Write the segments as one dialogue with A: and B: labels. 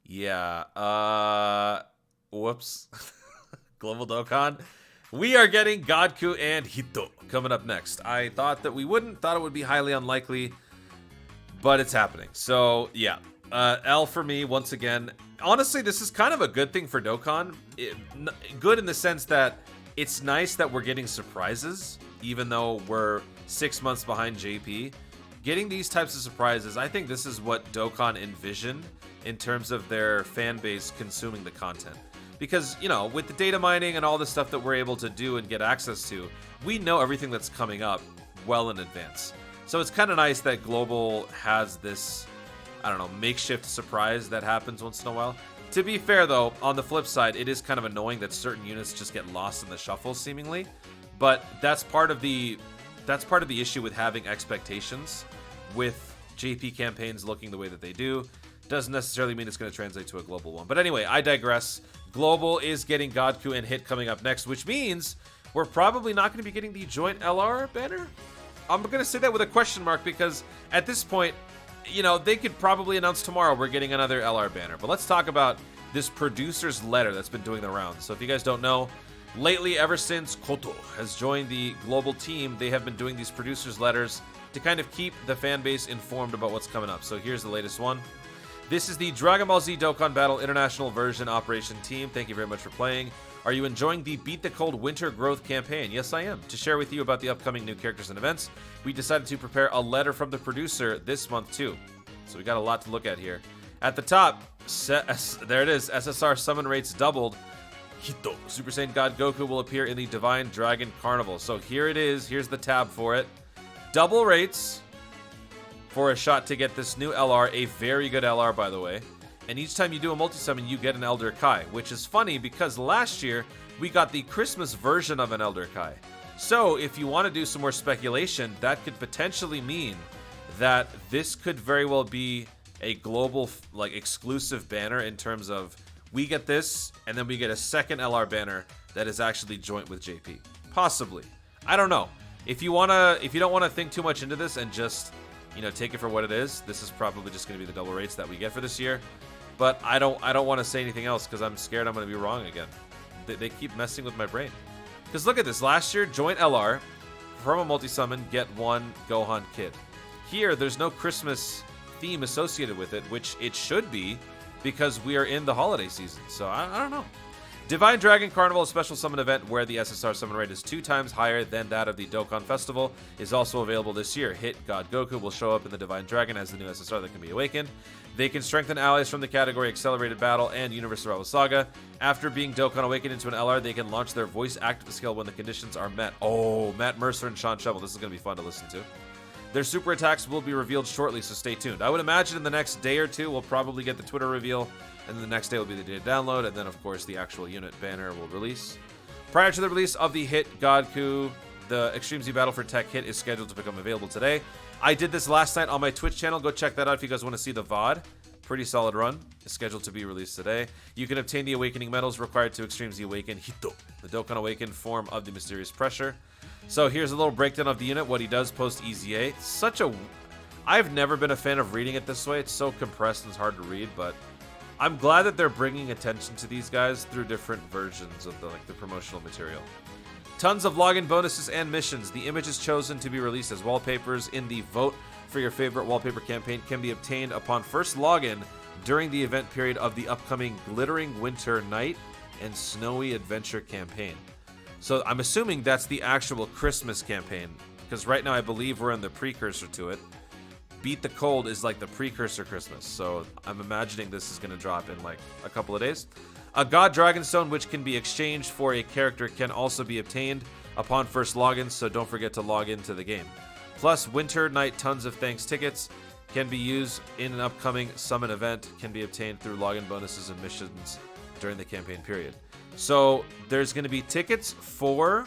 A: Yeah. Whoops. Global Dokkan. We are getting Goku and Hito coming up next. I thought that we wouldn't. Thought it would be highly unlikely, but it's happening. So yeah, L for me once again. Honestly, this is kind of a good thing for Dokkan. Good in the sense that it's nice that we're getting surprises, even though we're 6 months behind JP. Getting these types of surprises, I think this is what Dokkan envisioned in terms of their fan base consuming the content. Because, you know, with the data mining and all the stuff that we're able to do and get access to, we know everything that's coming up well in advance. So it's kind of nice that Global has this, I don't know, makeshift surprise that happens once in a while. To be fair, though, on the flip side, it is kind of annoying that certain units just get lost in the shuffle, seemingly. But that's part of the issue with having expectations with JP campaigns looking the way that they do. Doesn't necessarily mean it's going to translate to a global one. But anyway, I digress. Global is getting Goku and Hit coming up next, which means we're probably not going to be getting the joint LR banner. I'm going to say that with a question mark because at this point, you know, they could probably announce tomorrow we're getting another LR banner. But let's talk about this producer's letter that's been doing the rounds. So if you guys don't know, lately, ever since Koto has joined the global team, they have been doing these producer's letters to kind of keep the fan base informed about what's coming up. So here's the latest one. This is the Dragon Ball Z Dokkan Battle International Version Operation Team. Thank you very much for playing. Are you enjoying the Beat the Cold Winter Growth campaign? Yes, I am. To share with you about the upcoming new characters and events, we decided to prepare a letter from the producer this month too. So we got a lot to look at here. At the top, there it is. SSR summon rates doubled. Hito. Super Saiyan God Goku will appear in the Divine Dragon Carnival. So here it is. Here's the tab for it. Double rates for a shot to get this new LR, a very good LR, by the way. And each time you do a multi-summon, you get an Elder Kai, which is funny because last year we got the Christmas version of an Elder Kai. So if you want to do some more speculation, that could potentially mean that this could very well be a global, like, exclusive banner in terms of we get this, and then we get a second LR banner that is actually joint with JP. Possibly. I don't know. If you don't want to think too much into this and just, you know, take it for what it is, this is probably just going to be the double rates that we get for this year. But I don't want to say anything else because I'm scared I'm going to be wrong again. They keep messing with my brain. Because look at this. Last year, joint LR from a multi-summon, get one Gohan Kid. Here, there's no Christmas theme associated with it, which it should be because we are in the holiday season. So I don't know. Divine Dragon Carnival, a special summon event where the SSR summon rate is 2 times higher than that of the Dokkan Festival, is also available this year. Hit God Goku will show up in the Divine Dragon as the new SSR that can be awakened. They can strengthen allies from the category Accelerated Battle and Universe Survival Saga. After being Dokkan awakened into an LR, they can launch their voice active skill when the conditions are met. Oh, Matt Mercer and Sean Shovel. This is going to be fun to listen to. Their super attacks will be revealed shortly, so stay tuned. I would imagine in the next day or two, we'll probably get the Twitter reveal, and then the next day will be the data download, and then, of course, the actual unit banner will release. Prior to the release of the Hit Goku, the Extreme Z Battle for Tech Hit is scheduled to become available today. I did this last night on my Twitch channel. Go check that out if you guys want to see the VOD. Pretty solid run. It's scheduled to be released today. You can obtain the Awakening medals required to Extreme Z Awaken Hito, the Dokkan Awakened form of the Mysterious Pressure. So here's a little breakdown of the unit, what he does post EZA. I've never been a fan of reading it this way. It's so compressed and it's hard to read, but I'm glad that they're bringing attention to these guys through different versions of the promotional material. Tons of login bonuses and missions. The images chosen to be released as wallpapers in the Vote for Your Favorite Wallpaper campaign can be obtained upon first login during the event period of the upcoming Glittering Winter Night and Snowy Adventure campaign. So I'm assuming that's the actual Christmas campaign, because right now I believe we're in the precursor to it. Beat the Cold is like the precursor Christmas, so I'm imagining this is going to drop in like a couple of days. A God Dragonstone, which can be exchanged for a character, can also be obtained upon first login, so don't forget to log into the game. Plus, Winter Night Tons of Thanks tickets can be used in an upcoming summon event, can be obtained through login bonuses and missions during the campaign period. So there's going to be tickets for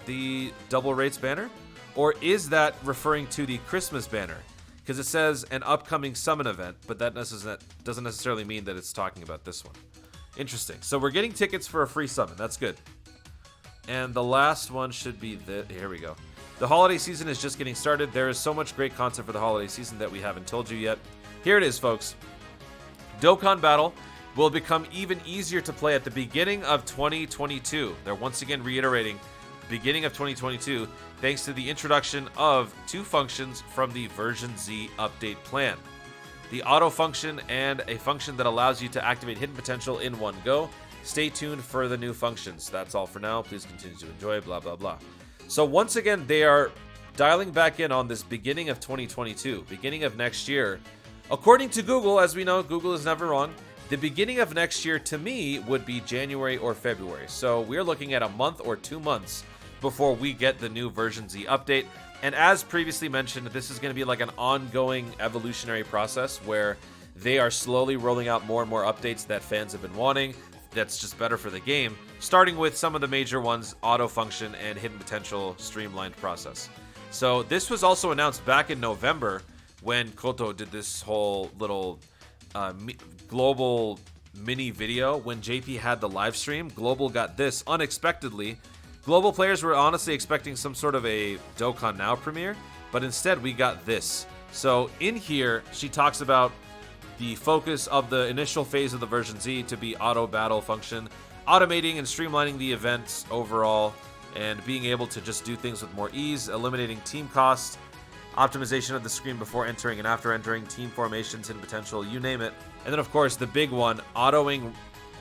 A: the double rates banner, or is that referring to the Christmas banner? Because it says an upcoming summon event, but that doesn't necessarily mean that it's talking about this one. Interesting. So we're getting tickets for a free summon. That's good. And the last one should be here we go. The holiday season is just getting started. There is so much great content for the holiday season that we haven't told you yet. Here it is, folks. Dokkan Battle will become even easier to play at the beginning of 2022. They're once again reiterating beginning of 2022 thanks to the introduction of 2 functions from the version Z update plan. The auto function and a function that allows you to activate hidden potential in one go. Stay tuned for the new functions. That's all for now. Please continue to enjoy, blah, blah, blah. So once again, they are dialing back in on this beginning of 2022, beginning of next year. According to Google, as we know, Google is never wrong. The beginning of next year, to me, would be January or February. So we're looking at a month or 2 months before we get the new version Z update. And as previously mentioned, this is going to be like an ongoing evolutionary process where they are slowly rolling out more and more updates that fans have been wanting. That's just better for the game, starting with some of the major ones, auto function and hidden potential streamlined process. So this was also announced back in November when Koto did this whole little global mini video. When JP had the live stream, Global got this unexpectedly. Global players were honestly expecting some sort of a Dokkan Now premiere, but instead we got this. So in here, she talks about the focus of the initial phase of the version Z to be auto battle function, automating and streamlining the events overall, and being able to just do things with more ease, eliminating team costs, optimization of the screen before entering and after entering, team formations and potential, you name it. And then, of course, the big one, autoing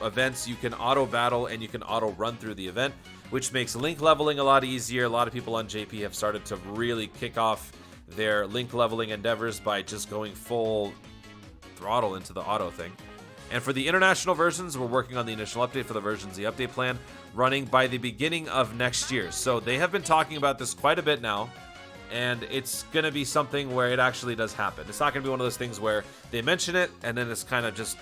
A: events. You can auto battle and you can auto run through the event, which makes link leveling a lot easier. A lot of people on JP have started to really kick off their link leveling endeavors by just going full throttle into the auto thing. And for the international versions, we're working on the initial update for the version Z update plan, running by the beginning of next year. So they have been talking about this quite a bit now, and it's going to be something where it actually does happen. It's not going to be one of those things where they mention it and then it's kind of just,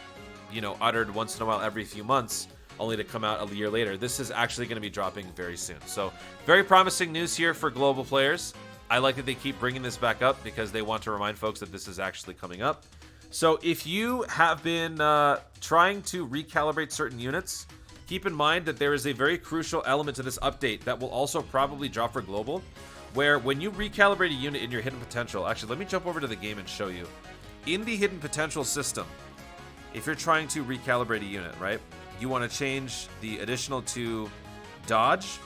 A: you know, uttered once in a while every few months, only to come out a year later. This is actually going to be dropping very soon. So very promising news here for global players. I like that they keep bringing this back up because they want to remind folks that this is actually coming up. So if you have been trying to recalibrate certain units, keep in mind that there is a very crucial element to this update that will also probably drop for global, where when you recalibrate a unit in your hidden potential, actually let me jump over to the game and show you. In the hidden potential system, if you're trying to recalibrate a unit, right, you want to change the additional to dodge.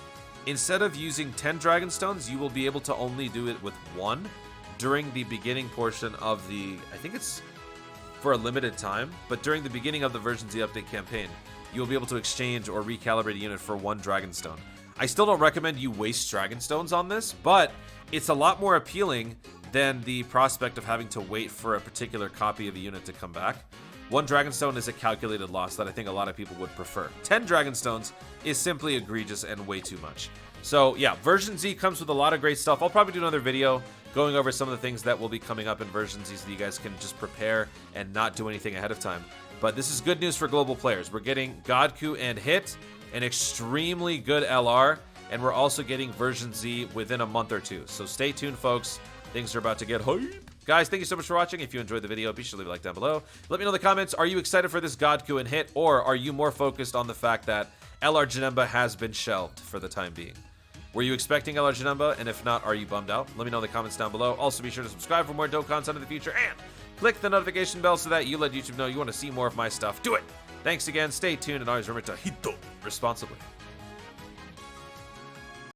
A: Instead of using 10 Dragon Stones, you will be able to only do it with 1 during the beginning portion of the, I think it's for a limited time, but during the beginning of the version Z update campaign, you will be able to exchange or recalibrate a unit for 1 Dragon Stone. I still don't recommend you waste Dragon Stones on this, but it's a lot more appealing than the prospect of having to wait for a particular copy of a unit to come back. 1 Dragon Stone is a calculated loss that I think a lot of people would prefer. 10 Dragon Stones is simply egregious and way too much. So yeah, version Z comes with a lot of great stuff. I'll probably do another video going over some of the things that will be coming up in version Z so that you guys can just prepare and not do anything ahead of time. But this is good news for global players. We're getting Goku and Hit, an extremely good LR, and we're also getting version Z within a month or 2. So stay tuned, folks. Things are about to get hype. Guys, thank you so much for watching. If you enjoyed the video, be sure to leave a like down below. Let me know in the comments, are you excited for this Goku and Hit, or are you more focused on the fact that LR Janemba has been shelved for the time being? Were you expecting LR Janemba? And if not, are you bummed out? Let me know in the comments down below. Also, be sure to subscribe for more dope content in the future, and click the notification bell so that you let YouTube know you want to see more of my stuff. Do it! Thanks again, stay tuned, and always remember to hito responsibly.